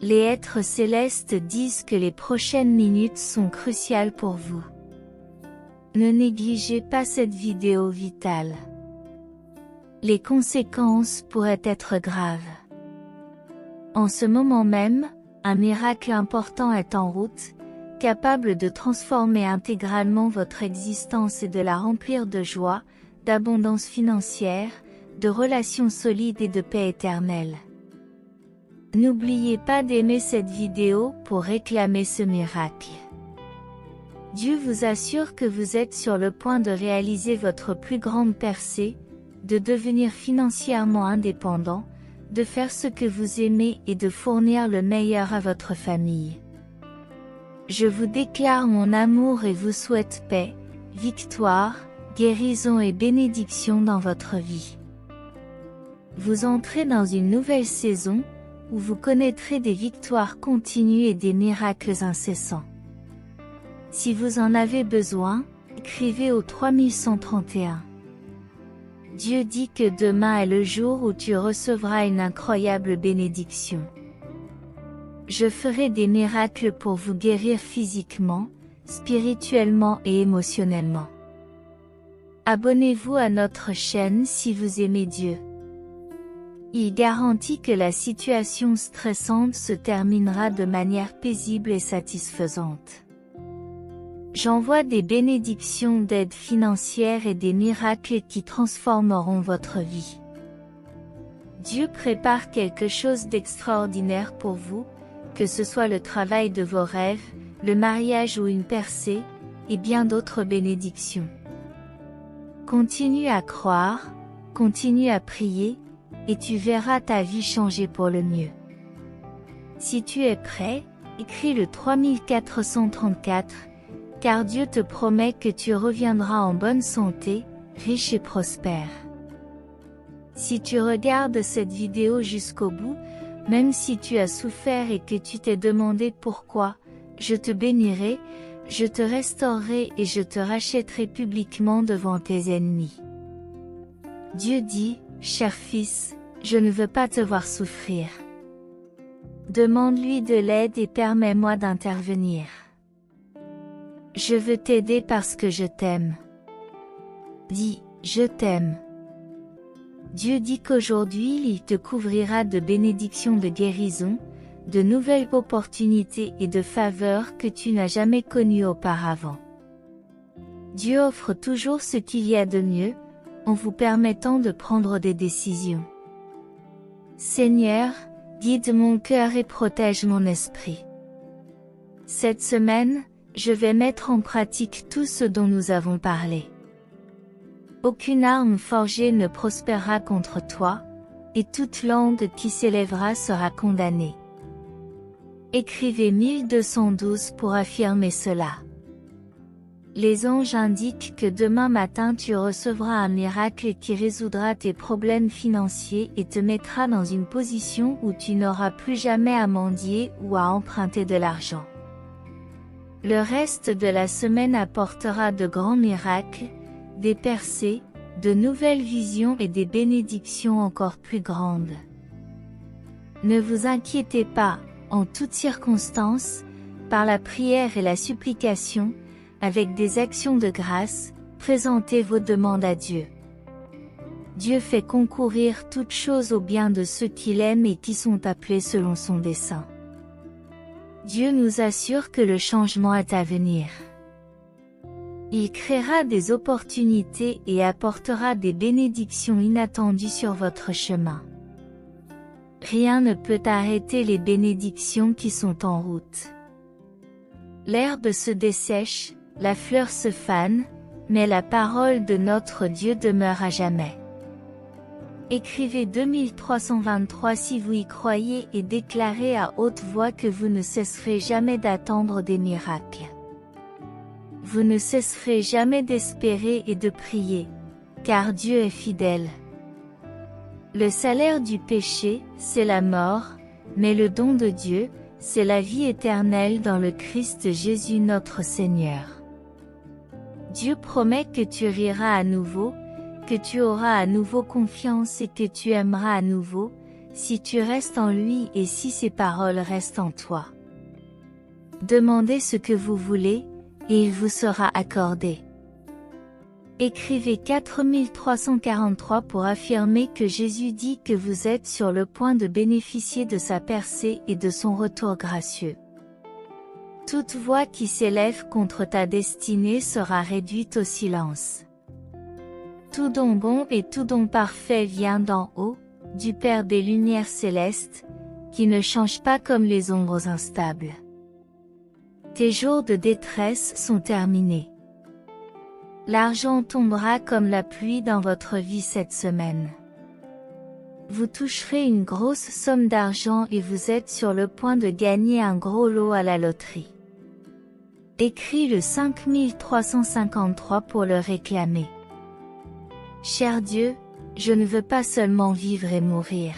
Les êtres célestes disent que les prochaines minutes sont cruciales pour vous. Ne négligez pas cette vidéo vitale. Les conséquences pourraient être graves. En ce moment même, un miracle important est en route, capable de transformer intégralement votre existence et de la remplir de joie, d'abondance financière, de relations solides et de paix éternelle. N'oubliez pas d'aimer cette vidéo pour réclamer ce miracle. Dieu vous assure que vous êtes sur le point de réaliser votre plus grande percée, de devenir financièrement indépendant, de faire ce que vous aimez et de fournir le meilleur à votre famille. Je vous déclare mon amour et vous souhaite paix, victoire, guérison et bénédiction dans votre vie. Vous entrez dans une nouvelle saison, où vous connaîtrez des victoires continues et des miracles incessants. Si vous en avez besoin, écrivez au 3131. Dieu dit que demain est le jour où tu recevras une incroyable bénédiction. Je ferai des miracles pour vous guérir physiquement, spirituellement et émotionnellement. Abonnez-vous à notre chaîne si vous aimez Dieu. Il garantit que la situation stressante se terminera de manière paisible et satisfaisante. J'envoie des bénédictions d'aide financière et des miracles qui transformeront votre vie. Dieu prépare quelque chose d'extraordinaire pour vous, que ce soit le travail de vos rêves, le mariage ou une percée, et bien d'autres bénédictions. Continue à croire, continue à prier, et tu verras ta vie changer pour le mieux. Si tu es prêt, écris le 3434, car Dieu te promet que tu reviendras en bonne santé, riche et prospère. Si tu regardes cette vidéo jusqu'au bout, même si tu as souffert et que tu t'es demandé pourquoi, je te bénirai, je te restaurerai et je te rachèterai publiquement devant tes ennemis. Dieu dit, cher fils, je ne veux pas te voir souffrir. Demande-lui de l'aide et permets-moi d'intervenir. Je veux t'aider parce que je t'aime. Dis, je t'aime. Dieu dit qu'aujourd'hui il te couvrira de bénédictions de guérison, de nouvelles opportunités et de faveurs que tu n'as jamais connues auparavant. Dieu offre toujours ce qu'il y a de mieux, en vous permettant de prendre des décisions. Seigneur, guide mon cœur et protège mon esprit. Cette semaine, je vais mettre en pratique tout ce dont nous avons parlé. Aucune arme forgée ne prospérera contre toi, et toute langue qui s'élèvera sera condamnée. Écrivez 1212 pour affirmer cela. Les anges indiquent que demain matin tu recevras un miracle qui résoudra tes problèmes financiers et te mettra dans une position où tu n'auras plus jamais à mendier ou à emprunter de l'argent. Le reste de la semaine apportera de grands miracles, des percées, de nouvelles visions et des bénédictions encore plus grandes. Ne vous inquiétez pas, en toutes circonstances, par la prière et la supplication, avec des actions de grâce, présentez vos demandes à Dieu. Dieu fait concourir toutes choses au bien de ceux qu'il aime et qui sont appelés selon son dessein. Dieu nous assure que le changement est à venir. Il créera des opportunités et apportera des bénédictions inattendues sur votre chemin. Rien ne peut arrêter les bénédictions qui sont en route. L'herbe se dessèche, la fleur se fane, mais la parole de notre Dieu demeure à jamais. Écrivez 2323 si vous y croyez et déclarez à haute voix que vous ne cesserez jamais d'attendre des miracles. Vous ne cesserez jamais d'espérer et de prier, car Dieu est fidèle. Le salaire du péché, c'est la mort, mais le don de Dieu, c'est la vie éternelle dans le Christ Jésus notre Seigneur. Dieu promet que tu riras à nouveau, que tu auras à nouveau confiance et que tu aimeras à nouveau, si tu restes en lui et si ses paroles restent en toi. Demandez ce que vous voulez, et il vous sera accordé. Écrivez 4343 pour affirmer que Jésus dit que vous êtes sur le point de bénéficier de sa percée et de son retour gracieux. Toute voix qui s'élève contre ta destinée sera réduite au silence. Tout don bon et tout don parfait vient d'en haut, du Père des Lumières célestes, qui ne change pas comme les ombres instables. Tes jours de détresse sont terminés. L'argent tombera comme la pluie dans votre vie cette semaine. Vous toucherez une grosse somme d'argent et vous êtes sur le point de gagner un gros lot à la loterie. Écris le 5353 pour le réclamer. Cher Dieu, je ne veux pas seulement vivre et mourir.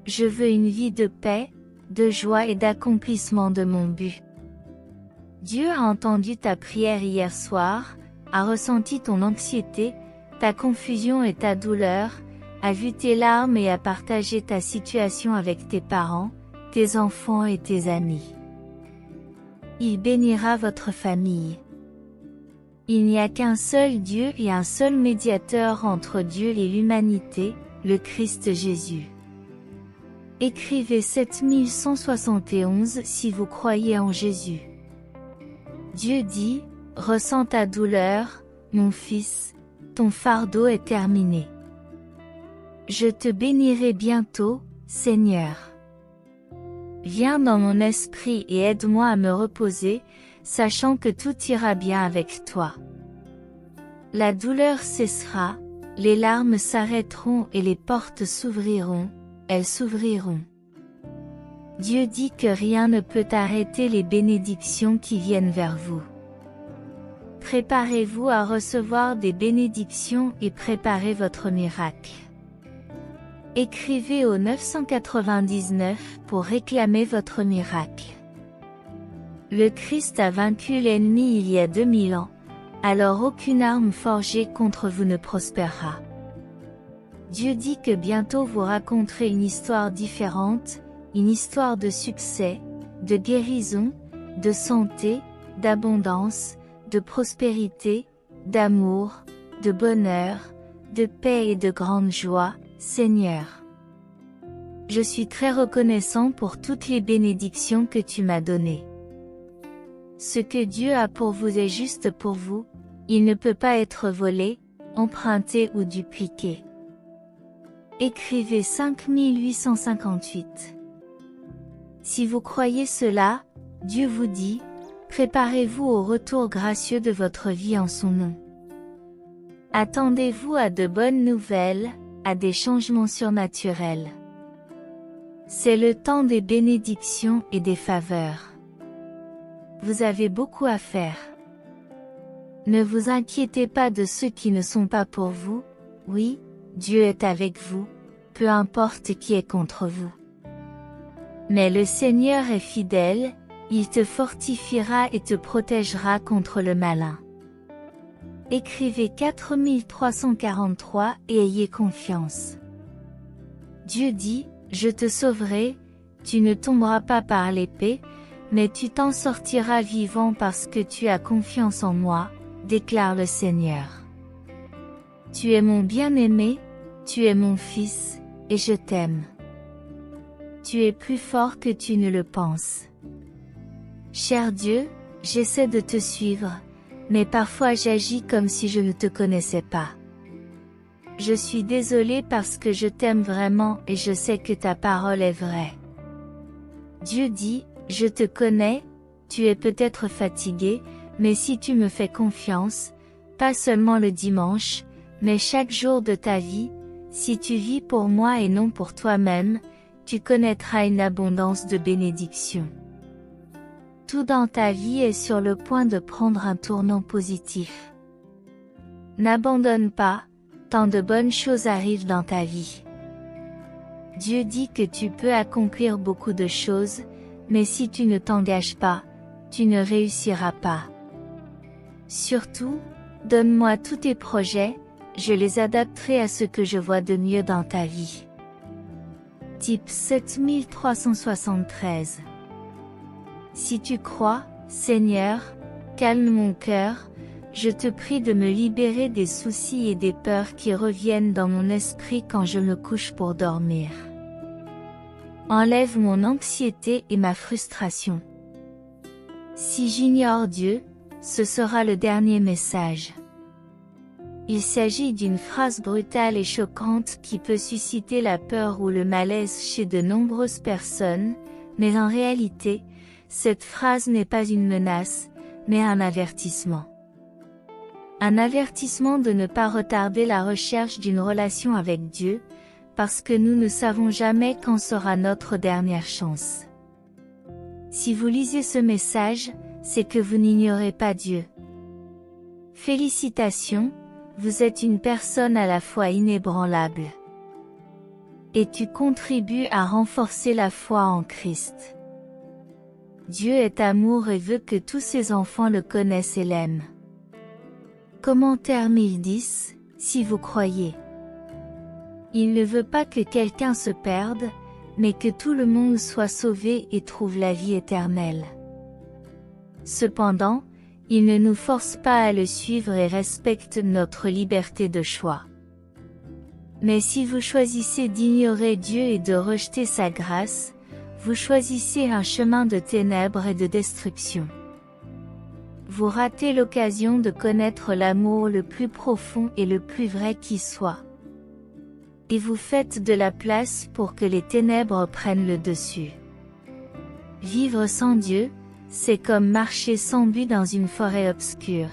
Je veux une vie de paix, de joie et d'accomplissement de mon but. Dieu a entendu ta prière hier soir, a ressenti ton anxiété, ta confusion et ta douleur, a vu tes larmes et a partagé ta situation avec tes parents, tes enfants et tes amis. Il bénira votre famille. Il n'y a qu'un seul Dieu et un seul médiateur entre Dieu et l'humanité, le Christ Jésus. Écrivez 7171 si vous croyez en Jésus. Dieu dit, ressens ta douleur, mon fils, ton fardeau est terminé. Je te bénirai bientôt, Seigneur. Viens dans mon esprit et aide-moi à me reposer, sachant que tout ira bien avec toi. La douleur cessera, les larmes s'arrêteront et les portes s'ouvriront, elles s'ouvriront. Dieu dit que rien ne peut arrêter les bénédictions qui viennent vers vous. Préparez-vous à recevoir des bénédictions et préparez votre miracle. Écrivez au 999 pour réclamer votre miracle. Le Christ a vaincu l'ennemi il y a 2000 ans, alors aucune arme forgée contre vous ne prospérera. Dieu dit que bientôt vous raconterez une histoire différente, une histoire de succès, de guérison, de santé, d'abondance, de prospérité, d'amour, de bonheur, de paix et de grande joie, Seigneur. Je suis très reconnaissant pour toutes les bénédictions que tu m'as données. Ce que Dieu a pour vous est juste pour vous, il ne peut pas être volé, emprunté ou dupliqué. Écrivez 5858. Si vous croyez cela, Dieu vous dit, préparez-vous au retour gracieux de votre vie en son nom. Attendez-vous à de bonnes nouvelles, à des changements surnaturels. C'est le temps des bénédictions et des faveurs. Vous avez beaucoup à faire. Ne vous inquiétez pas de ceux qui ne sont pas pour vous, oui, Dieu est avec vous, peu importe qui est contre vous. Mais le Seigneur est fidèle, il te fortifiera et te protégera contre le malin. Écrivez 4343 et ayez confiance. Dieu dit, je te sauverai, tu ne tomberas pas par l'épée, mais tu t'en sortiras vivant parce que tu as confiance en moi, déclare le Seigneur. Tu es mon bien-aimé, tu es mon fils, et je t'aime. Tu es plus fort que tu ne le penses. Cher Dieu, j'essaie de te suivre, mais parfois j'agis comme si je ne te connaissais pas. Je suis désolé parce que je t'aime vraiment et je sais que ta parole est vraie. Dieu dit, je te connais, tu es peut-être fatigué, mais si tu me fais confiance, pas seulement le dimanche, mais chaque jour de ta vie, si tu vis pour moi et non pour toi-même, tu connaîtras une abondance de bénédictions. Tout dans ta vie est sur le point de prendre un tournant positif. N'abandonne pas, tant de bonnes choses arrivent dans ta vie. Dieu dit que tu peux accomplir beaucoup de choses, mais si tu ne t'engages pas, tu ne réussiras pas. Surtout, donne-moi tous tes projets, je les adapterai à ce que je vois de mieux dans ta vie. Type 7373. Si tu crois, Seigneur, calme mon cœur, je te prie de me libérer des soucis et des peurs qui reviennent dans mon esprit quand je me couche pour dormir. Enlève mon anxiété et ma frustration. Si j'ignore Dieu, ce sera le dernier message. Il s'agit d'une phrase brutale et choquante qui peut susciter la peur ou le malaise chez de nombreuses personnes, mais en réalité, cette phrase n'est pas une menace, mais un avertissement. Un avertissement de ne pas retarder la recherche d'une relation avec Dieu, parce que nous ne savons jamais quand sera notre dernière chance. Si vous lisez ce message, c'est que vous n'ignorez pas Dieu. Félicitations, vous êtes une personne à la foi inébranlable. Et tu contribues à renforcer la foi en Christ. Dieu est amour et veut que tous ses enfants le connaissent et l'aiment. Commentaire 1010, si vous croyez. Il ne veut pas que quelqu'un se perde, mais que tout le monde soit sauvé et trouve la vie éternelle. Cependant, il ne nous force pas à le suivre et respecte notre liberté de choix. Mais si vous choisissez d'ignorer Dieu et de rejeter sa grâce, vous choisissez un chemin de ténèbres et de destruction. Vous ratez l'occasion de connaître l'amour le plus profond et le plus vrai qui soit. Et vous faites de la place pour que les ténèbres prennent le dessus. Vivre sans Dieu, c'est comme marcher sans but dans une forêt obscure.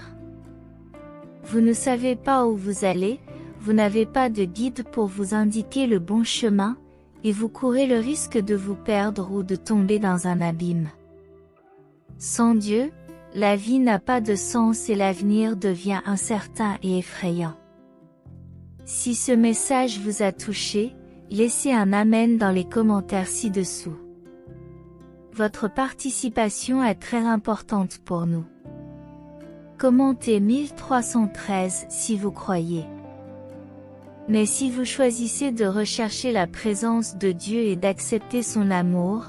Vous ne savez pas où vous allez, vous n'avez pas de guide pour vous indiquer le bon chemin, et vous courez le risque de vous perdre ou de tomber dans un abîme. Sans Dieu, la vie n'a pas de sens et l'avenir devient incertain et effrayant. Si ce message vous a touché, laissez un amen dans les commentaires ci-dessous. Votre participation est très importante pour nous. Commentez 1313 si vous croyez. Mais si vous choisissez de rechercher la présence de Dieu et d'accepter son amour,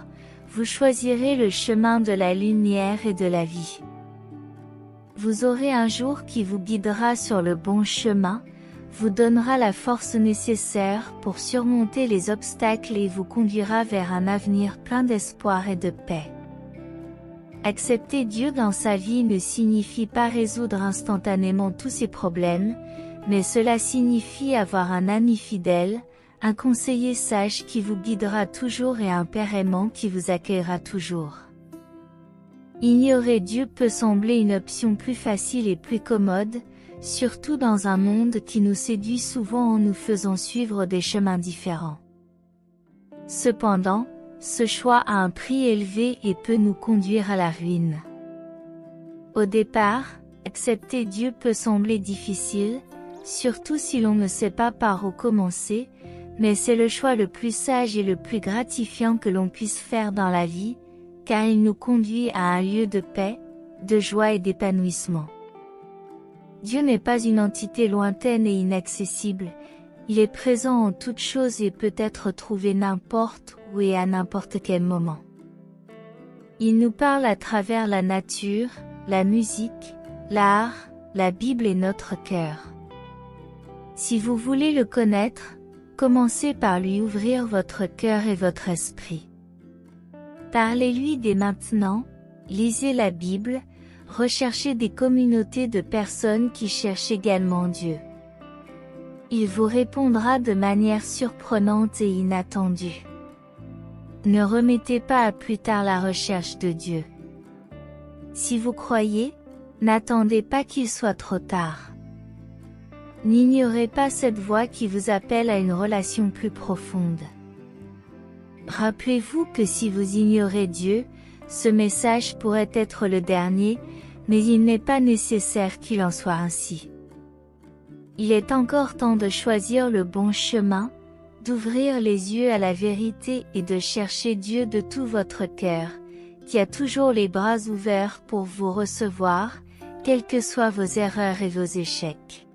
vous choisirez le chemin de la lumière et de la vie. Vous aurez un jour qui vous guidera sur le bon chemin, vous donnera la force nécessaire pour surmonter les obstacles et vous conduira vers un avenir plein d'espoir et de paix. Accepter Dieu dans sa vie ne signifie pas résoudre instantanément tous ses problèmes, mais cela signifie avoir un ami fidèle, un conseiller sage qui vous guidera toujours et un père aimant qui vous accueillera toujours. Ignorer Dieu peut sembler une option plus facile et plus commode, surtout dans un monde qui nous séduit souvent en nous faisant suivre des chemins différents. Cependant, ce choix a un prix élevé et peut nous conduire à la ruine. Au départ, accepter Dieu peut sembler difficile, surtout si l'on ne sait pas par où commencer, mais c'est le choix le plus sage et le plus gratifiant que l'on puisse faire dans la vie, car il nous conduit à un lieu de paix, de joie et d'épanouissement. Dieu n'est pas une entité lointaine et inaccessible, il est présent en toutes choses et peut être trouvé n'importe où et à n'importe quel moment. Il nous parle à travers la nature, la musique, l'art, la Bible et notre cœur. Si vous voulez le connaître, commencez par lui ouvrir votre cœur et votre esprit. Parlez-lui dès maintenant, lisez la Bible, recherchez des communautés de personnes qui cherchent également Dieu. Il vous répondra de manière surprenante et inattendue. Ne remettez pas à plus tard la recherche de Dieu. Si vous croyez, n'attendez pas qu'il soit trop tard. N'ignorez pas cette voix qui vous appelle à une relation plus profonde. Rappelez-vous que si vous ignorez Dieu, ce message pourrait être le dernier, mais il n'est pas nécessaire qu'il en soit ainsi. Il est encore temps de choisir le bon chemin, d'ouvrir les yeux à la vérité et de chercher Dieu de tout votre cœur, qui a toujours les bras ouverts pour vous recevoir, quelles que soient vos erreurs et vos échecs.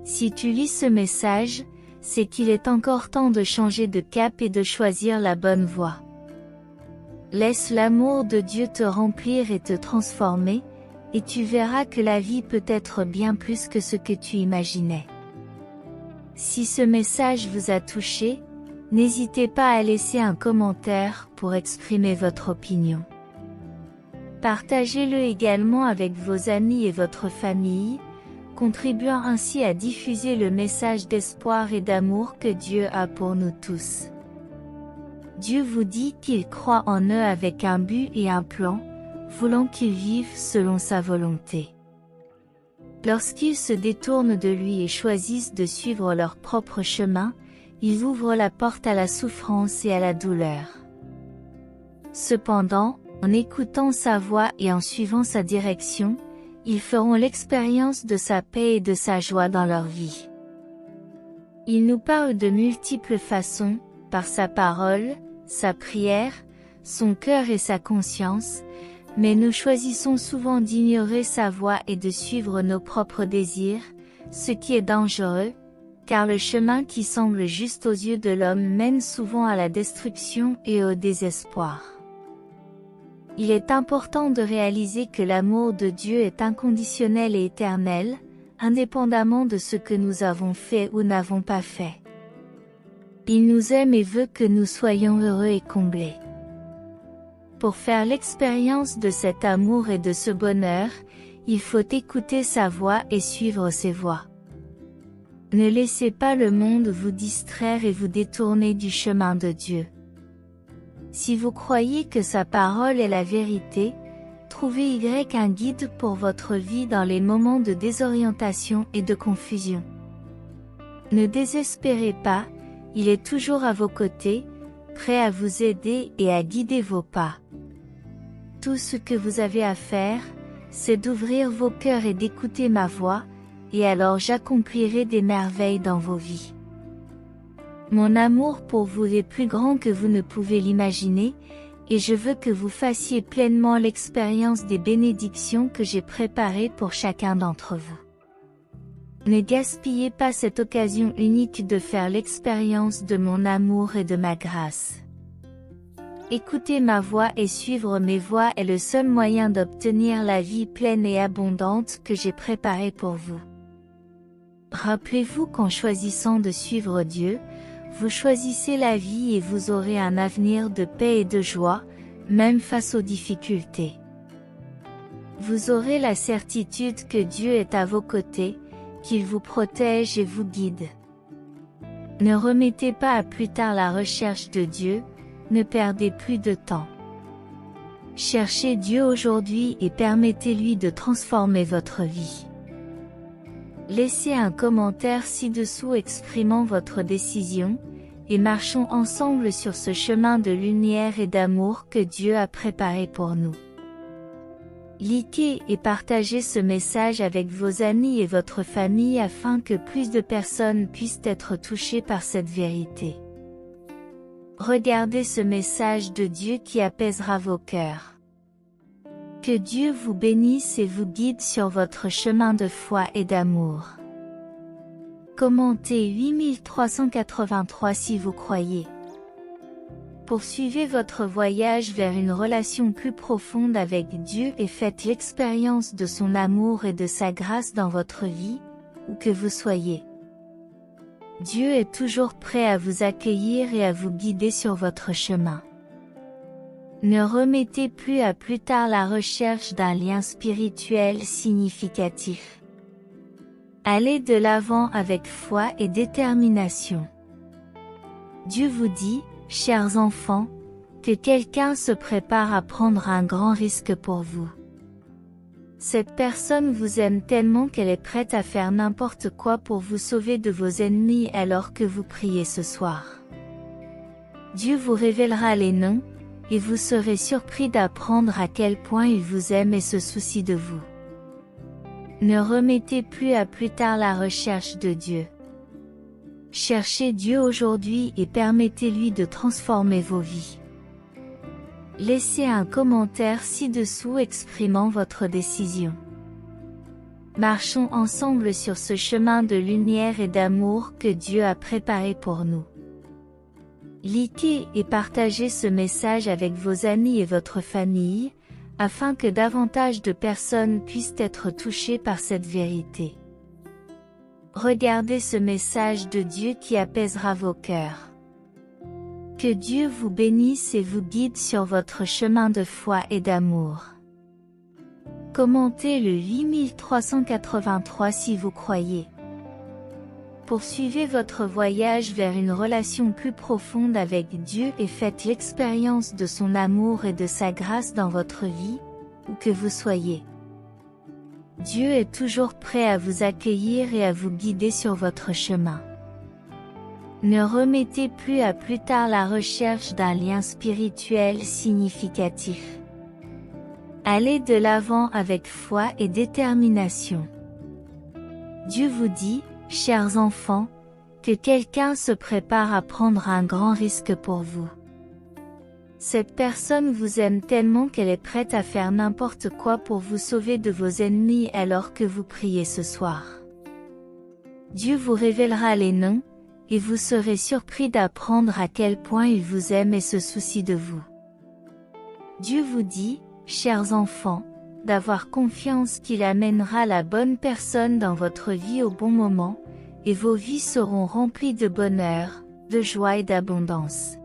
Si tu lis ce message, c'est qu'il est encore temps de changer de cap et de choisir la bonne voie. Laisse l'amour de Dieu te remplir et te transformer, et tu verras que la vie peut être bien plus que ce que tu imaginais. Si ce message vous a touché, n'hésitez pas à laisser un commentaire pour exprimer votre opinion. Partagez-le également avec vos amis et votre famille, contribuant ainsi à diffuser le message d'espoir et d'amour que Dieu a pour nous tous. Dieu vous dit qu'il croit en eux avec un but et un plan, voulant qu'ils vivent selon sa volonté. Lorsqu'ils se détournent de lui et choisissent de suivre leur propre chemin, ils ouvrent la porte à la souffrance et à la douleur. Cependant, en écoutant sa voix et en suivant sa direction, ils feront l'expérience de sa paix et de sa joie dans leur vie. Il nous parle de multiples façons, par sa parole, sa prière, son cœur et sa conscience, mais nous choisissons souvent d'ignorer sa voix et de suivre nos propres désirs, ce qui est dangereux, car le chemin qui semble juste aux yeux de l'homme mène souvent à la destruction et au désespoir. Il est important de réaliser que l'amour de Dieu est inconditionnel et éternel, indépendamment de ce que nous avons fait ou n'avons pas fait. Il nous aime et veut que nous soyons heureux et comblés. Pour faire l'expérience de cet amour et de ce bonheur, il faut écouter sa voix et suivre ses voies. Ne laissez pas le monde vous distraire et vous détourner du chemin de Dieu. Si vous croyez que sa parole est la vérité, trouvez un guide pour votre vie dans les moments de désorientation et de confusion. Ne désespérez pas, il est toujours à vos côtés, prêt à vous aider et à guider vos pas. Tout ce que vous avez à faire, c'est d'ouvrir vos cœurs et d'écouter ma voix, et alors j'accomplirai des merveilles dans vos vies. Mon amour pour vous est plus grand que vous ne pouvez l'imaginer, et je veux que vous fassiez pleinement l'expérience des bénédictions que j'ai préparées pour chacun d'entre vous. Ne gaspillez pas cette occasion unique de faire l'expérience de mon amour et de ma grâce. Écouter ma voix et suivre mes voies est le seul moyen d'obtenir la vie pleine et abondante que j'ai préparée pour vous. Rappelez-vous qu'en choisissant de suivre Dieu, vous choisissez la vie et vous aurez un avenir de paix et de joie, même face aux difficultés. Vous aurez la certitude que Dieu est à vos côtés, qu'il vous protège et vous guide. Ne remettez pas à plus tard la recherche de Dieu, ne perdez plus de temps. Cherchez Dieu aujourd'hui et permettez-lui de transformer votre vie. Laissez un commentaire ci-dessous exprimant votre décision, et marchons ensemble sur ce chemin de lumière et d'amour que Dieu a préparé pour nous. Likez et partagez ce message avec vos amis et votre famille afin que plus de personnes puissent être touchées par cette vérité. Regardez ce message de Dieu qui apaisera vos cœurs. Que Dieu vous bénisse et vous guide sur votre chemin de foi et d'amour. Commentez 8383 si vous croyez. Poursuivez votre voyage vers une relation plus profonde avec Dieu et faites l'expérience de son amour et de sa grâce dans votre vie, où que vous soyez. Dieu est toujours prêt à vous accueillir et à vous guider sur votre chemin. Ne remettez plus à plus tard la recherche d'un lien spirituel significatif. Allez de l'avant avec foi et détermination. Dieu vous dit, chers enfants, que quelqu'un se prépare à prendre un grand risque pour vous. Cette personne vous aime tellement qu'elle est prête à faire n'importe quoi pour vous sauver de vos ennemis alors que vous priez ce soir. Dieu vous révélera les noms, et vous serez surpris d'apprendre à quel point il vous aime et se soucie de vous. Ne remettez plus à plus tard la recherche de Dieu. Cherchez Dieu aujourd'hui et permettez-lui de transformer vos vies. Laissez un commentaire ci-dessous exprimant votre décision. Marchons ensemble sur ce chemin de lumière et d'amour que Dieu a préparé pour nous. Likez et partagez ce message avec vos amis et votre famille, afin que davantage de personnes puissent être touchées par cette vérité. Regardez ce message de Dieu qui apaisera vos cœurs. Que Dieu vous bénisse et vous guide sur votre chemin de foi et d'amour. Commentez le 8383 si vous croyez. Poursuivez votre voyage vers une relation plus profonde avec Dieu et faites l'expérience de son amour et de sa grâce dans votre vie, où que vous soyez. Dieu est toujours prêt à vous accueillir et à vous guider sur votre chemin. Ne remettez plus à plus tard la recherche d'un lien spirituel significatif. Allez de l'avant avec foi et détermination. Dieu vous dit, chers enfants, que quelqu'un se prépare à prendre un grand risque pour vous. Cette personne vous aime tellement qu'elle est prête à faire n'importe quoi pour vous sauver de vos ennemis alors que vous priez ce soir. Dieu vous révélera les noms, et vous serez surpris d'apprendre à quel point il vous aime et se soucie de vous. Dieu vous dit, chers enfants, d'avoir confiance qu'il amènera la bonne personne dans votre vie au bon moment, et vos vies seront remplies de bonheur, de joie et d'abondance.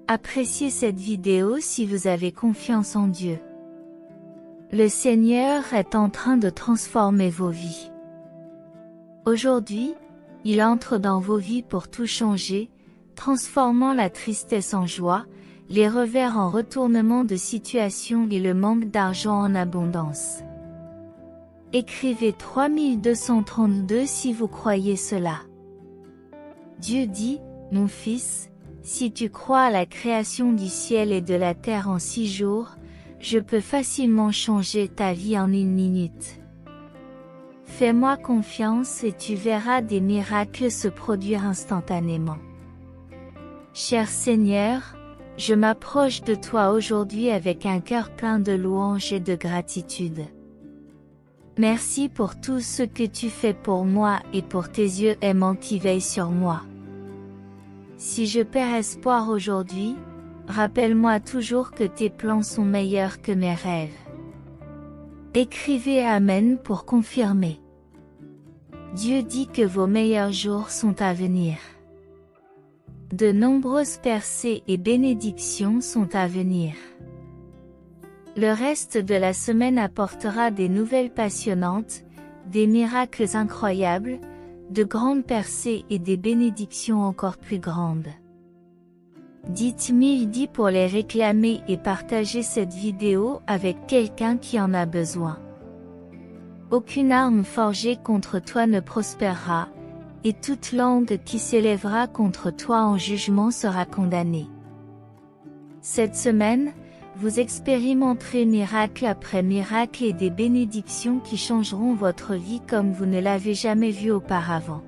Appréciez cette vidéo si vous avez confiance en Dieu. Le Seigneur est en train de transformer vos vies. Aujourd'hui, il entre dans vos vies pour tout changer, transformant la tristesse en joie, les revers en retournement de situation et le manque d'argent en abondance. Écrivez 3232 si vous croyez cela. Dieu dit, mon fils, si tu crois à la création du ciel et de la terre en 6 jours, je peux facilement changer ta vie en 1 minute. Fais-moi confiance et tu verras des miracles se produire instantanément. Cher Seigneur, je m'approche de toi aujourd'hui avec un cœur plein de louanges et de gratitude. Merci pour tout ce que tu fais pour moi et pour tes yeux aimants qui veillent sur moi. Si je perds espoir aujourd'hui, rappelle-moi toujours que tes plans sont meilleurs que mes rêves. Écrivez Amen pour confirmer. Dieu dit que vos meilleurs jours sont à venir. De nombreuses percées et bénédictions sont à venir. Le reste de la semaine apportera des nouvelles passionnantes, des miracles incroyables, de grandes percées et des bénédictions encore plus grandes. Dites mille pour les réclamer et partagez cette vidéo avec quelqu'un qui en a besoin. Aucune arme forgée contre toi ne prospérera, et toute langue qui s'élèvera contre toi en jugement sera condamnée. Cette semaine, vous expérimenterez miracle après miracle et des bénédictions qui changeront votre vie comme vous ne l'avez jamais vu auparavant.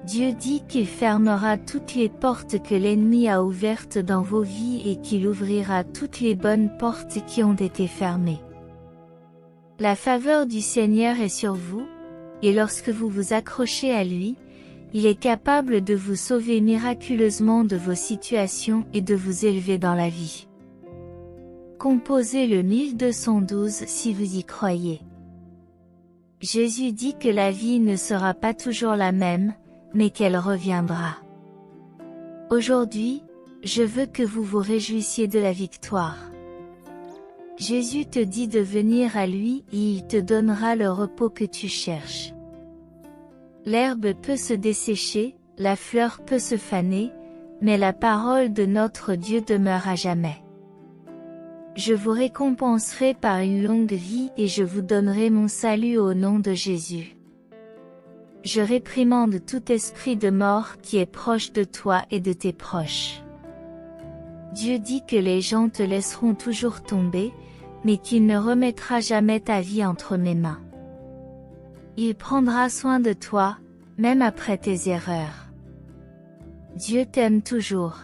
Dieu dit qu'il fermera toutes les portes que l'ennemi a ouvertes dans vos vies et qu'il ouvrira toutes les bonnes portes qui ont été fermées. La faveur du Seigneur est sur vous, et lorsque vous vous accrochez à lui, il est capable de vous sauver miraculeusement de vos situations et de vous élever dans la vie. Composez le 1212 si vous y croyez. Jésus dit que la vie ne sera pas toujours la même, mais qu'elle reviendra. Aujourd'hui, je veux que vous vous réjouissiez de la victoire. Jésus te dit de venir à lui et il te donnera le repos que tu cherches. L'herbe peut se dessécher, la fleur peut se faner, mais la parole de notre Dieu demeure à jamais. Je vous récompenserai par une longue vie et je vous donnerai mon salut au nom de Jésus. Je réprimande tout esprit de mort qui est proche de toi et de tes proches. Dieu dit que les gens te laisseront toujours tomber, mais qu'il ne remettra jamais ta vie entre mes mains. Il prendra soin de toi, même après tes erreurs. Dieu t'aime toujours.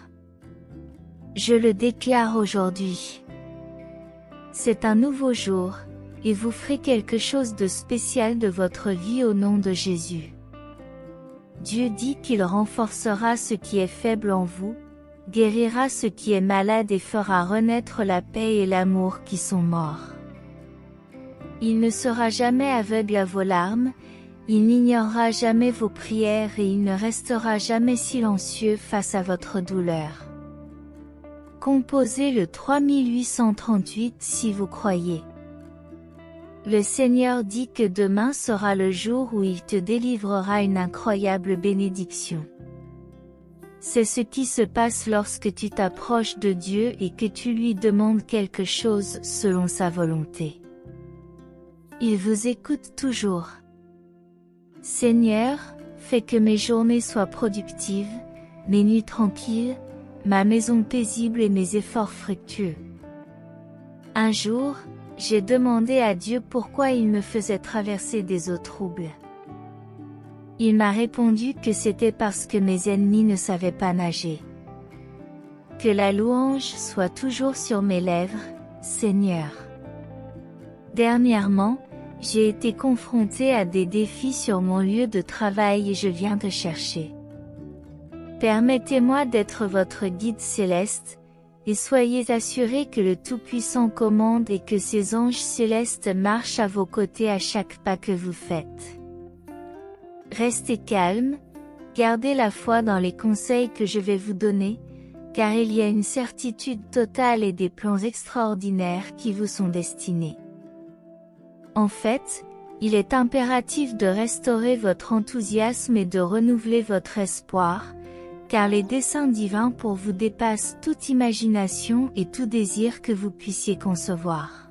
Je le déclare aujourd'hui. C'est un nouveau jour, et vous ferez quelque chose de spécial de votre vie au nom de Jésus. Dieu dit qu'il renforcera ce qui est faible en vous, guérira ce qui est malade et fera renaître la paix et l'amour qui sont morts. Il ne sera jamais aveugle à vos larmes, il n'ignorera jamais vos prières et il ne restera jamais silencieux face à votre douleur. Composez le 3838 si vous croyez. Le Seigneur dit que demain sera le jour où il te délivrera une incroyable bénédiction. C'est ce qui se passe lorsque tu t'approches de Dieu et que tu lui demandes quelque chose selon sa volonté. Il vous écoute toujours. Seigneur, fais que mes journées soient productives, mes nuits tranquilles, ma maison paisible et mes efforts fructueux. Un jour, j'ai demandé à Dieu pourquoi il me faisait traverser des eaux troubles. Il m'a répondu que c'était parce que mes ennemis ne savaient pas nager. Que la louange soit toujours sur mes lèvres, Seigneur. Dernièrement, j'ai été confrontée à des défis sur mon lieu de travail et je viens te chercher. Permettez-moi d'être votre guide céleste, et soyez assurés que le Tout-Puissant commande et que ses anges célestes marchent à vos côtés à chaque pas que vous faites. Restez calme, gardez la foi dans les conseils que je vais vous donner, car il y a une certitude totale et des plans extraordinaires qui vous sont destinés. En fait, il est impératif de restaurer votre enthousiasme et de renouveler votre espoir, car les desseins divins pour vous dépassent toute imagination et tout désir que vous puissiez concevoir.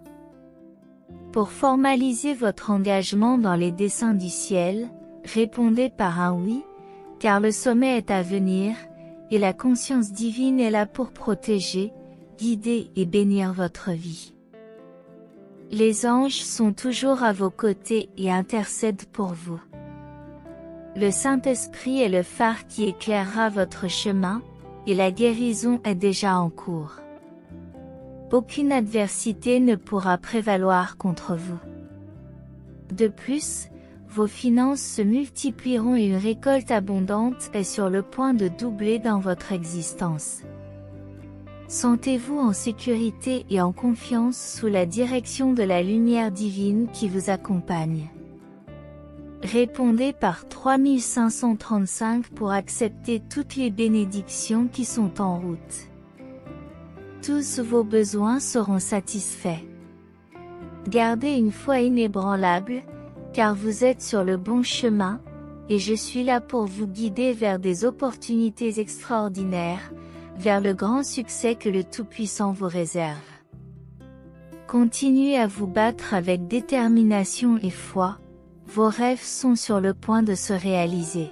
Pour formaliser votre engagement dans les desseins du ciel, répondez par un oui, car le sommet est à venir, et la conscience divine est là pour protéger, guider et bénir votre vie. Les anges sont toujours à vos côtés et intercèdent pour vous. Le Saint-Esprit est le phare qui éclairera votre chemin, et la guérison est déjà en cours. Aucune adversité ne pourra prévaloir contre vous. De plus, vos finances se multiplieront et une récolte abondante est sur le point de doubler dans votre existence. Sentez-vous en sécurité et en confiance sous la direction de la lumière divine qui vous accompagne. Répondez par 3535 pour accepter toutes les bénédictions qui sont en route. Tous vos besoins seront satisfaits. Gardez une foi inébranlable, car vous êtes sur le bon chemin, et je suis là pour vous guider vers des opportunités extraordinaires, vers le grand succès que le Tout-Puissant vous réserve. Continuez à vous battre avec détermination et foi, vos rêves sont sur le point de se réaliser.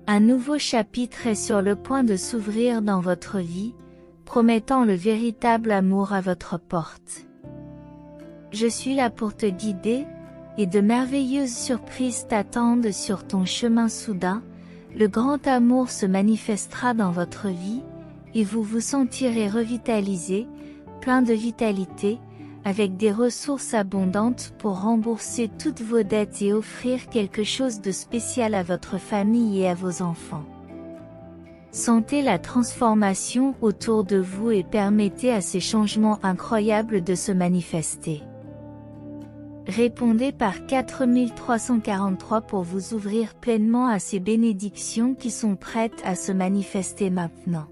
Un nouveau chapitre est sur le point de s'ouvrir dans votre vie, promettant le véritable amour à votre porte. Je suis là pour te guider, et de merveilleuses surprises t'attendent sur ton chemin soudain. Le grand amour se manifestera dans votre vie, et vous vous sentirez revitalisé, plein de vitalité, avec des ressources abondantes pour rembourser toutes vos dettes et offrir quelque chose de spécial à votre famille et à vos enfants. Sentez la transformation autour de vous et permettez à ces changements incroyables de se manifester. Répondez par 4343 pour vous ouvrir pleinement à ces bénédictions qui sont prêtes à se manifester maintenant.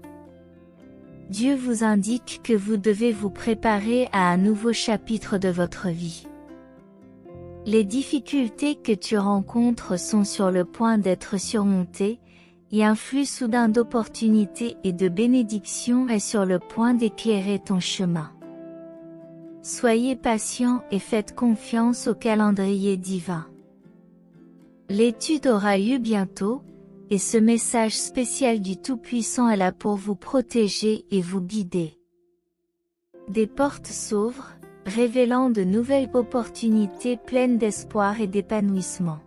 Dieu vous indique que vous devez vous préparer à un nouveau chapitre de votre vie. Les difficultés que tu rencontres sont sur le point d'être surmontées, et un flux soudain d'opportunités et de bénédictions est sur le point d'éclairer ton chemin. Soyez patient et faites confiance au calendrier divin. L'étude aura lieu bientôt, et ce message spécial du Tout-Puissant est là pour vous protéger et vous guider. Des portes s'ouvrent, révélant de nouvelles opportunités pleines d'espoir et d'épanouissement.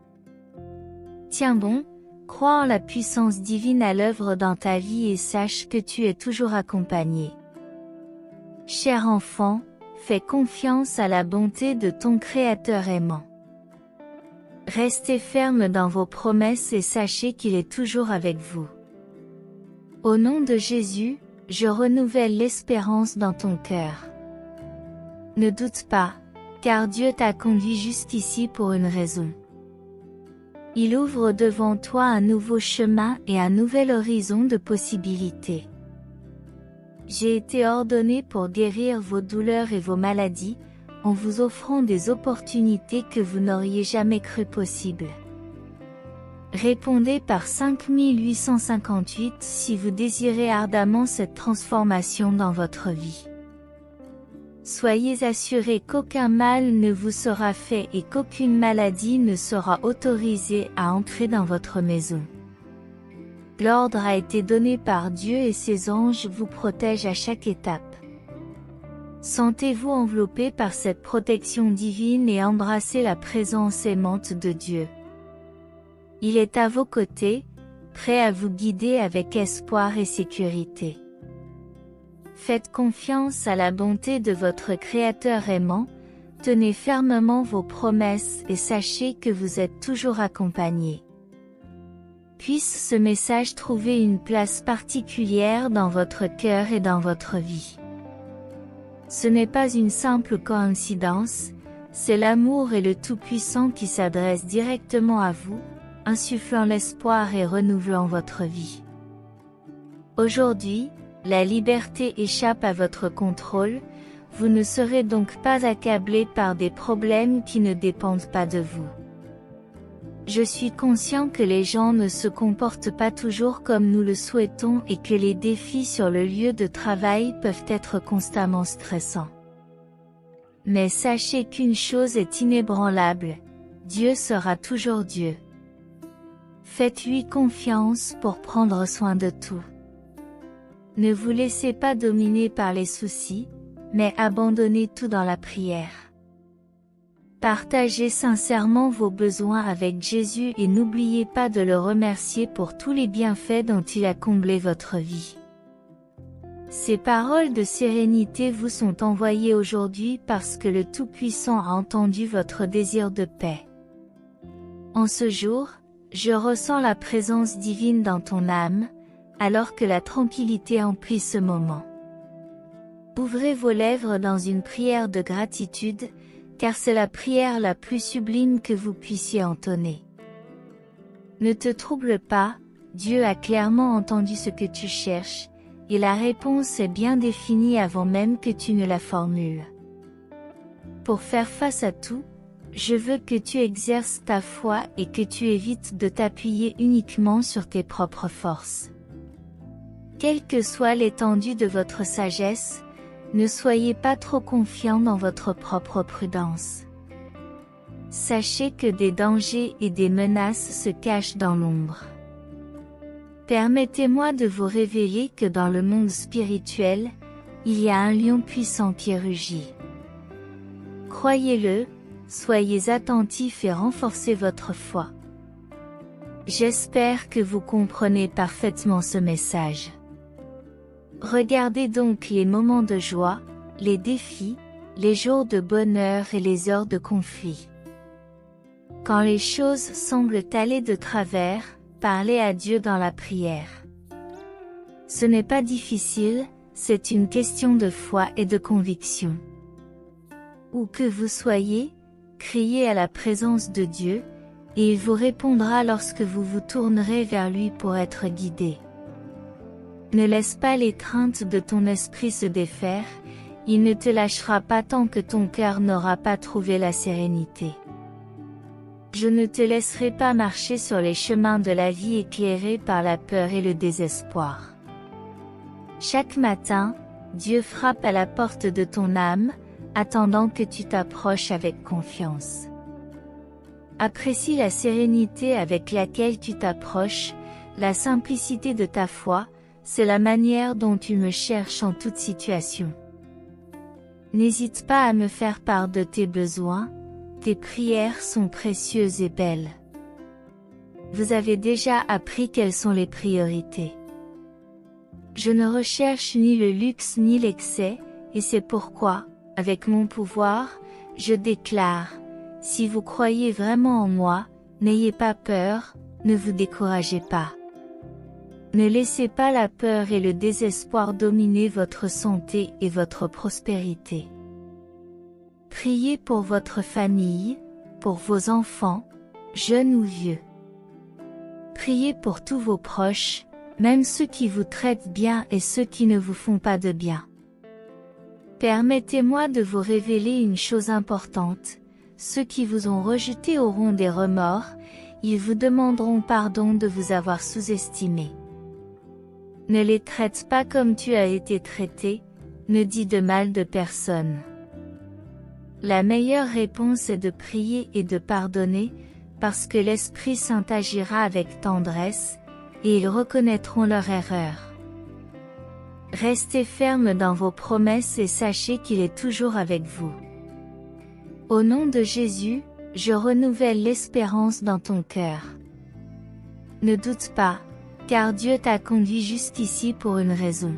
Tiens bon, crois en la puissance divine à l'œuvre dans ta vie et sache que tu es toujours accompagné. Cher enfant, Fais confiance à la bonté de ton Créateur aimant. Restez ferme dans vos promesses et sachez qu'il est toujours avec vous. Au nom de Jésus, je renouvelle l'espérance dans ton cœur. Ne doute pas, car Dieu t'a conduit jusqu'ici pour une raison. Il ouvre devant toi un nouveau chemin et un nouvel horizon de possibilités. J'ai été ordonné pour guérir vos douleurs et vos maladies, en vous offrant des opportunités que vous n'auriez jamais cru possibles. Répondez par 5858 si vous désirez ardemment cette transformation dans votre vie. Soyez assurés qu'aucun mal ne vous sera fait et qu'aucune maladie ne sera autorisée à entrer dans votre maison. L'ordre a été donné par Dieu et ses anges vous protègent à chaque étape. Sentez-vous enveloppé par cette protection divine et embrassez la présence aimante de Dieu. Il est à vos côtés, prêt à vous guider avec espoir et sécurité. Faites confiance à la bonté de votre Créateur aimant, tenez fermement vos promesses et sachez que vous êtes toujours accompagné. Puisse ce message trouver une place particulière dans votre cœur et dans votre vie. Ce n'est pas une simple coïncidence, c'est l'amour et le Tout-Puissant qui s'adressent directement à vous, insufflant l'espoir et renouvelant votre vie. Aujourd'hui, la liberté échappe à votre contrôle, vous ne serez donc pas accablé par des problèmes qui ne dépendent pas de vous. Je suis conscient que les gens ne se comportent pas toujours comme nous le souhaitons et que les défis sur le lieu de travail peuvent être constamment stressants. Mais sachez qu'une chose est inébranlable, Dieu sera toujours Dieu. Faites-lui confiance pour prendre soin de tout. Ne vous laissez pas dominer par les soucis, mais abandonnez tout dans la prière. Partagez sincèrement vos besoins avec Jésus et n'oubliez pas de le remercier pour tous les bienfaits dont il a comblé votre vie. Ces paroles de sérénité vous sont envoyées aujourd'hui parce que le Tout-Puissant a entendu votre désir de paix. En ce jour, je ressens la présence divine dans ton âme, alors que la tranquillité emplit ce moment. Ouvrez vos lèvres dans une prière de gratitude, car c'est la prière la plus sublime que vous puissiez entonner. Ne te trouble pas, Dieu a clairement entendu ce que tu cherches, et la réponse est bien définie avant même que tu ne la formules. Pour faire face à tout, je veux que tu exerces ta foi et que tu évites de t'appuyer uniquement sur tes propres forces. Quelle que soit l'étendue de votre sagesse, ne soyez pas trop confiant dans votre propre prudence. Sachez que des dangers et des menaces se cachent dans l'ombre. Permettez-moi de vous révéler que dans le monde spirituel, il y a un lion puissant qui rugit. Croyez-le, soyez attentifs et renforcez votre foi. J'espère que vous comprenez parfaitement ce message. Regardez donc les moments de joie, les défis, les jours de bonheur et les heures de conflit. Quand les choses semblent aller de travers, parlez à Dieu dans la prière. Ce n'est pas difficile, c'est une question de foi et de conviction. Où que vous soyez, criez à la présence de Dieu, et il vous répondra lorsque vous vous tournerez vers lui pour être guidé. Ne laisse pas les craintes de ton esprit se défaire, il ne te lâchera pas tant que ton cœur n'aura pas trouvé la sérénité. Je ne te laisserai pas marcher sur les chemins de la vie éclairés par la peur et le désespoir. Chaque matin, Dieu frappe à la porte de ton âme, attendant que tu t'approches avec confiance. Apprécie la sérénité avec laquelle tu t'approches, la simplicité de ta foi, c'est la manière dont tu me cherches en toute situation. N'hésite pas à me faire part de tes besoins, tes prières sont précieuses et belles. Vous avez déjà appris quelles sont les priorités. Je ne recherche ni le luxe ni l'excès, et c'est pourquoi, avec mon pouvoir, je déclare, si vous croyez vraiment en moi, n'ayez pas peur, ne vous découragez pas. Ne laissez pas la peur et le désespoir dominer votre santé et votre prospérité. Priez pour votre famille, pour vos enfants, jeunes ou vieux. Priez pour tous vos proches, même ceux qui vous traitent bien et ceux qui ne vous font pas de bien. Permettez-moi de vous révéler une chose importante, ceux qui vous ont rejeté auront des remords, ils vous demanderont pardon de vous avoir sous-estimé. Ne les traite pas comme tu as été traité, ne dis de mal de personne. La meilleure réponse est de prier et de pardonner, parce que l'Esprit Saint agira avec tendresse, et ils reconnaîtront leur erreur. Restez ferme dans vos promesses et sachez qu'il est toujours avec vous. Au nom de Jésus, je renouvelle l'espérance dans ton cœur. Ne doute pas, car Dieu t'a conduit jusqu'ici pour une raison.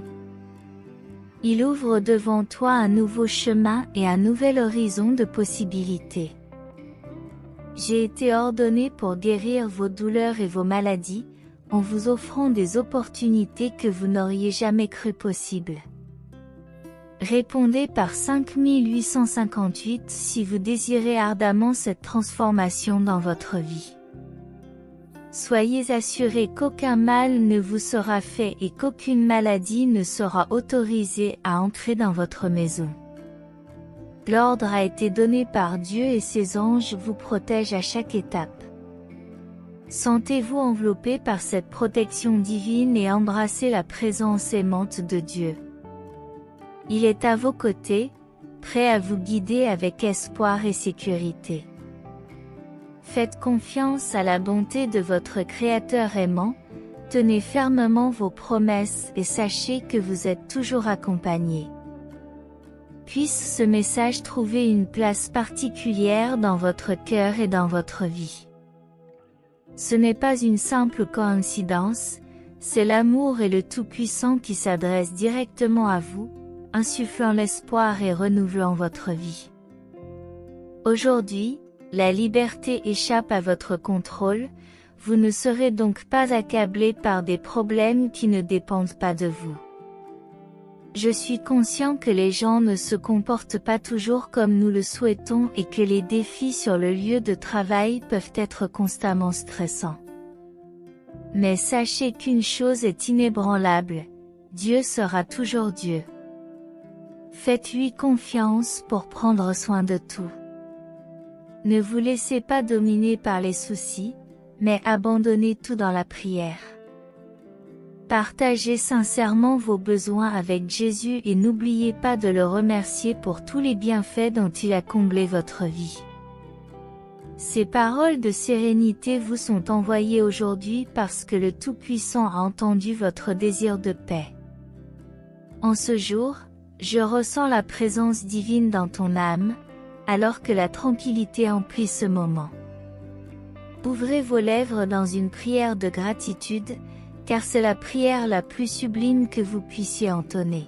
Il ouvre devant toi un nouveau chemin et un nouvel horizon de possibilités. J'ai été ordonné pour guérir vos douleurs et vos maladies, en vous offrant des opportunités que vous n'auriez jamais cru possibles. Répondez par 5858 si vous désirez ardemment cette transformation dans votre vie. Soyez assurés qu'aucun mal ne vous sera fait et qu'aucune maladie ne sera autorisée à entrer dans votre maison. L'ordre a été donné par Dieu et ses anges vous protègent à chaque étape. Sentez-vous enveloppé par cette protection divine et embrassez la présence aimante de Dieu. Il est à vos côtés, prêt à vous guider avec espoir et sécurité. Faites confiance à la bonté de votre Créateur aimant, tenez fermement vos promesses et sachez que vous êtes toujours accompagné. Puisse ce message trouver une place particulière dans votre cœur et dans votre vie. Ce n'est pas une simple coïncidence, c'est l'amour et le Tout-Puissant qui s'adressent directement à vous, insufflant l'espoir et renouvelant votre vie. Aujourd'hui, la liberté échappe à votre contrôle, vous ne serez donc pas accablé par des problèmes qui ne dépendent pas de vous. Je suis conscient que les gens ne se comportent pas toujours comme nous le souhaitons et que les défis sur le lieu de travail peuvent être constamment stressants. Mais sachez qu'une chose est inébranlable, Dieu sera toujours Dieu. Faites-lui confiance pour prendre soin de tout. Ne vous laissez pas dominer par les soucis, mais abandonnez tout dans la prière. Partagez sincèrement vos besoins avec Jésus et n'oubliez pas de le remercier pour tous les bienfaits dont il a comblé votre vie. Ces paroles de sérénité vous sont envoyées aujourd'hui parce que le Tout-Puissant a entendu votre désir de paix. En ce jour, je ressens la présence divine dans ton âme, alors que la tranquillité emplit ce moment. Ouvrez vos lèvres dans une prière de gratitude, car c'est la prière la plus sublime que vous puissiez entonner.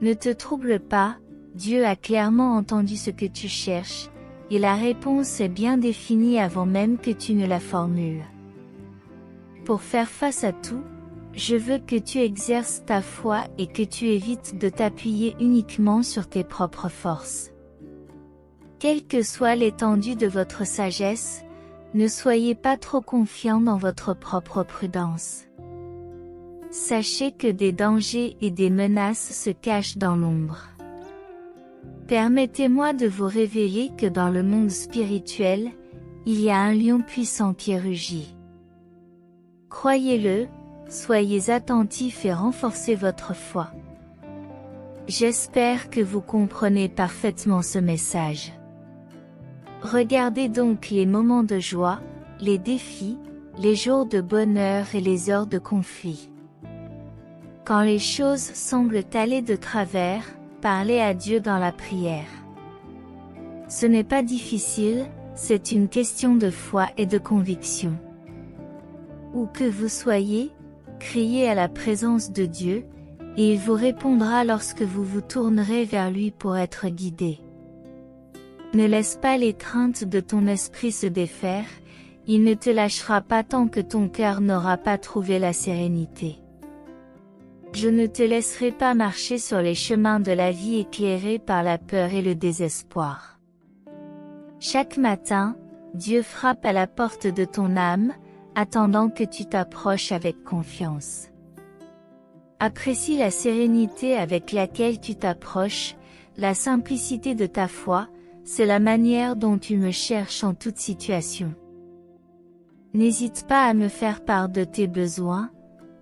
Ne te trouble pas, Dieu a clairement entendu ce que tu cherches, et la réponse est bien définie avant même que tu ne la formules. Pour faire face à tout, je veux que tu exerces ta foi et que tu évites de t'appuyer uniquement sur tes propres forces. Quelle que soit l'étendue de votre sagesse, ne soyez pas trop confiant dans votre propre prudence. Sachez que des dangers et des menaces se cachent dans l'ombre. Permettez-moi de vous révéler que dans le monde spirituel, il y a un lion puissant qui rugit. Croyez-le, soyez attentifs et renforcez votre foi. J'espère que vous comprenez parfaitement ce message. Regardez donc les moments de joie, les défis, les jours de bonheur et les heures de conflit. Quand les choses semblent aller de travers, parlez à Dieu dans la prière. Ce n'est pas difficile, c'est une question de foi et de conviction. Où que vous soyez, criez à la présence de Dieu, et il vous répondra lorsque vous vous tournerez vers lui pour être guidé. Ne laisse pas l'étreinte de ton esprit se défaire, il ne te lâchera pas tant que ton cœur n'aura pas trouvé la sérénité. Je ne te laisserai pas marcher sur les chemins de la vie éclairés par la peur et le désespoir. Chaque matin, Dieu frappe à la porte de ton âme, attendant que tu t'approches avec confiance. Apprécie la sérénité avec laquelle tu t'approches, la simplicité de ta foi, c'est la manière dont tu me cherches en toute situation. N'hésite pas à me faire part de tes besoins,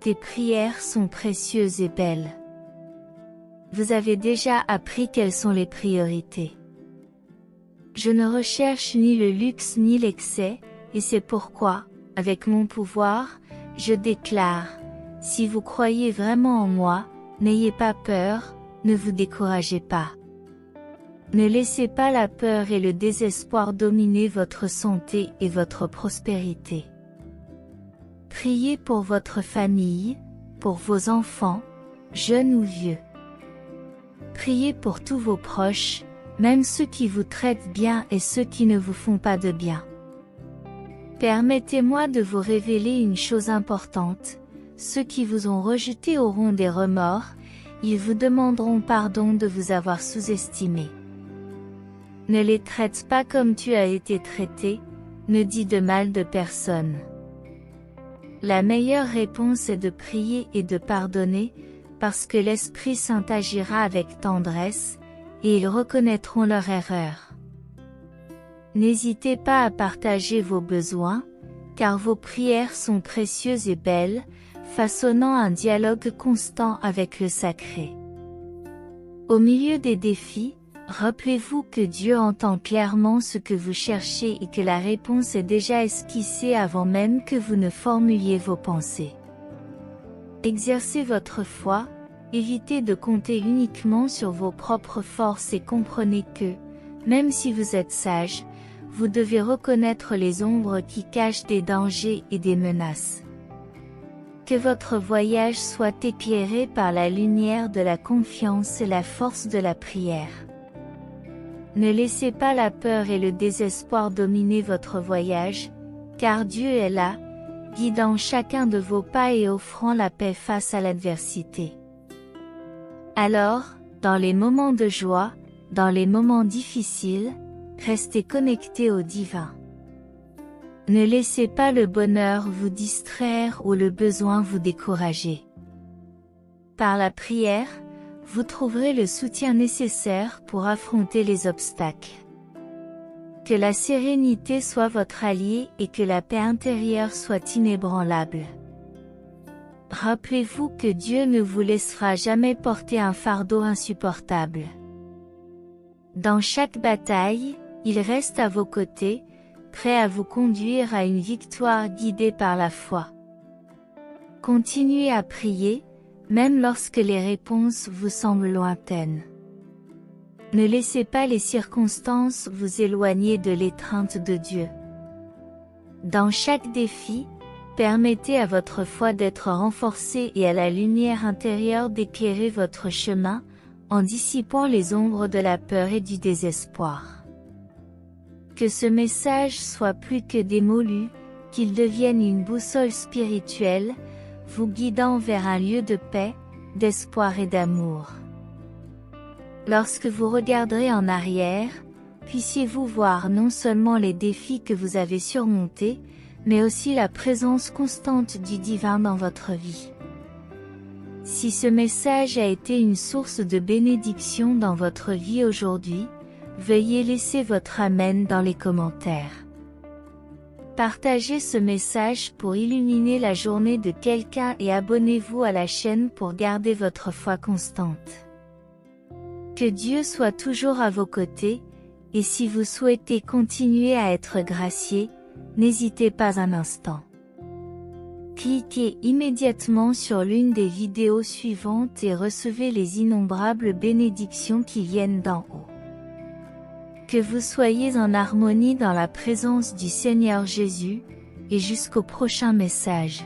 tes prières sont précieuses et belles. Vous avez déjà appris quelles sont les priorités. Je ne recherche ni le luxe ni l'excès, et c'est pourquoi, avec mon pouvoir, je déclare, si vous croyez vraiment en moi, n'ayez pas peur, ne vous découragez pas. Ne laissez pas la peur et le désespoir dominer votre santé et votre prospérité. Priez pour votre famille, pour vos enfants, jeunes ou vieux. Priez pour tous vos proches, même ceux qui vous traitent bien et ceux qui ne vous font pas de bien. Permettez-moi de vous révéler une chose importante, ceux qui vous ont rejeté auront des remords, ils vous demanderont pardon de vous avoir sous-estimé. Ne les traite pas comme tu as été traité, ne dis de mal de personne. La meilleure réponse est de prier et de pardonner, parce que l'Esprit Saint agira avec tendresse, et ils reconnaîtront leur erreur. N'hésitez pas à partager vos besoins, car vos prières sont précieuses et belles, façonnant un dialogue constant avec le sacré. Au milieu des défis, rappelez-vous que Dieu entend clairement ce que vous cherchez et que la réponse est déjà esquissée avant même que vous ne formuliez vos pensées. Exercez votre foi, évitez de compter uniquement sur vos propres forces et comprenez que, même si vous êtes sage, vous devez reconnaître les ombres qui cachent des dangers et des menaces. Que votre voyage soit éclairé par la lumière de la confiance et la force de la prière. Ne laissez pas la peur et le désespoir dominer votre voyage, car Dieu est là, guidant chacun de vos pas et offrant la paix face à l'adversité. Alors, dans les moments de joie, dans les moments difficiles, restez connectés au divin. Ne laissez pas le bonheur vous distraire ou le besoin vous décourager. Par la prière, vous trouverez le soutien nécessaire pour affronter les obstacles. Que la sérénité soit votre allié et que la paix intérieure soit inébranlable. Rappelez-vous que Dieu ne vous laissera jamais porter un fardeau insupportable. Dans chaque bataille, il reste à vos côtés, prêt à vous conduire à une victoire guidée par la foi. Continuez à prier, même lorsque les réponses vous semblent lointaines. Ne laissez pas les circonstances vous éloigner de l'étreinte de Dieu. Dans chaque défi, permettez à votre foi d'être renforcée et à la lumière intérieure d'éclairer votre chemin, en dissipant les ombres de la peur et du désespoir. Que ce message soit plus que des mots lus, qu'il devienne une boussole spirituelle, vous guidant vers un lieu de paix, d'espoir et d'amour. Lorsque vous regarderez en arrière, puissiez-vous voir non seulement les défis que vous avez surmontés, mais aussi la présence constante du divin dans votre vie. Si ce message a été une source de bénédiction dans votre vie aujourd'hui, veuillez laisser votre Amen dans les commentaires. Partagez ce message pour illuminer la journée de quelqu'un et abonnez-vous à la chaîne pour garder votre foi constante. Que Dieu soit toujours à vos côtés, et si vous souhaitez continuer à être gracié, n'hésitez pas un instant. Cliquez immédiatement sur l'une des vidéos suivantes et recevez les innombrables bénédictions qui viennent d'en haut. Que vous soyez en harmonie dans la présence du Seigneur Jésus, et jusqu'au prochain message.